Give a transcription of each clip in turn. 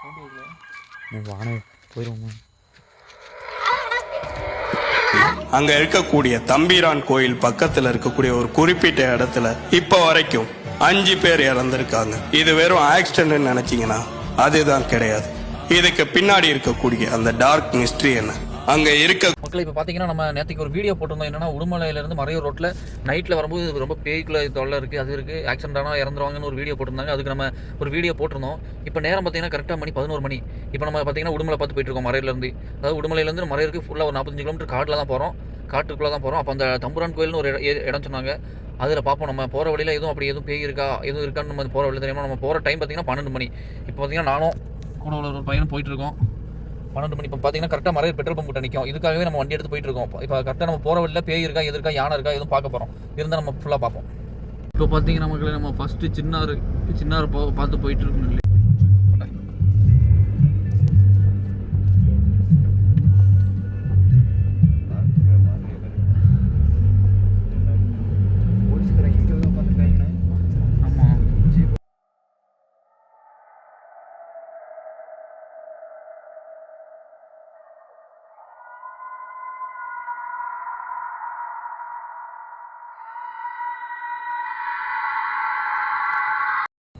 வானே போயிடுவோம். அங்க இருக்கக்கூடிய தம்பிரான் கோயில் பக்கத்துல இருக்கக்கூடிய ஒரு குறிப்பிட்ட இடத்துல இப்ப வரைக்கும் 5 பேர் இறந்திருக்காங்க. இது வெறும் ஆக்சிடென்ட் நினைச்சீங்கன்னா அதுதான் கிடையாது. இதுக்கு பின்னாடி இருக்கக்கூடிய அந்த டார்க் மிஸ்ட்ரி என்ன அங்க இருக்க மக்கள். இப்போ பார்த்தீங்கன்னா நம்ம நேற்றுக்கு ஒரு வீடியோ போட்டிருந்தோம். என்னன்னா உடுமலையிலேருந்து மறையூர் ரோட்டில் நைட்டில் வரும்போது ரொம்ப பேய்க்குள்ள தொல்லை இருக்குது, அது இருக்குது, ஆக்சிடென்ட் ஆனால் இறந்துருவாங்கன்னு ஒரு வீடியோ போட்டிருந்தாங்க. அதுக்கு நம்ம ஒரு வீடியோ போட்டிருந்தோம். இப்போ நேரம் பார்த்தீங்கன்னா கரெக்டாக மணி 11 மணி. இப்போ நம்ம பார்த்தீங்கன்னா உடுமலை பார்த்து போயிட்டு இருக்கோம். மறையூர்லேருந்து, அதாவது உடுமலையிலேருந்து மறையூருக்கு ஃபுல்லாக ஒரு 45 கிலோமீட்டர் காட்டில் தான் போகிறோம், காட்டுக்குள்ளே தான் போகிறோம். அப்போ அந்த தம்புரான் கோயில்னு ஒரு இடம் சொன்னாங்க. அதில் பார்ப்போம் நம்ம போகிற வழியில் எதுவும் பேய் இருக்கா எதுவும் இருக்கான்னு நம்ம போகிற வழியில் தெரியாமல் நம்ம போகிற டைம் பார்த்தீங்கன்னா 12 மணி. இப்போ பார்த்தீங்கன்னா நானும் கூட ஒரு பையனும் போயிட்டு இருக்கோம். 12 மணி. இப்போ பார்த்தீங்கன்னா கரெக்டாக மறைய பெட்ரோல் பம்ப் கிட்ட நிற்கும். இதுக்காகவே நம்ம வண்டி எடுத்து போயிட்டு இருக்கோம். இப்போ கரெக்டாக நம்ம போகிற வழியில் பேய் இருக்கா எது இருக்கா யானை இருக்கா எதுவும் பார்க்க போகிறோம். இருந்தால் நம்ம ஃபுல்லாக பார்ப்போம். இப்போ பார்த்தீங்கன்னா மக்களே நம்ம ஃபஸ்ட்டு சின்னாறு பார்த்து போயிட்டு இருக்கோம். இல்லை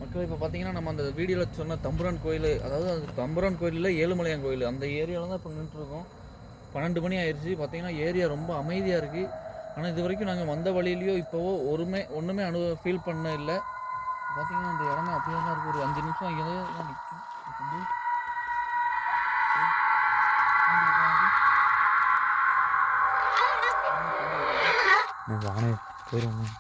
மக்கள், இப்போ பார்த்தீங்கன்னா நம்ம அந்த வீடியோவில் சொன்ன தம்புரான் கோயில், அதாவது அந்த தம்புரான் கோயிலில் ஏழுமலையான் கோயில் அந்த ஏரியாவில் தான் இப்போ நின்றுருக்கோம். 12 மணி ஆயிடுச்சு. பார்த்தீங்கன்னா ஏரியா ரொம்ப அமைதியாக இருக்குது. ஆனால் இது வரைக்கும் நாங்கள் வந்த வழியிலையோ இப்போவோ ஒன்றுமே ஃபீல் பண்ண இல்லை. பார்த்தீங்கன்னா அந்த இடமே அப்படியே தான் இருக்குது. ஒரு 5 நிமிஷம் இங்கே தான் நிற்கும். வானே போயிடுவோம்.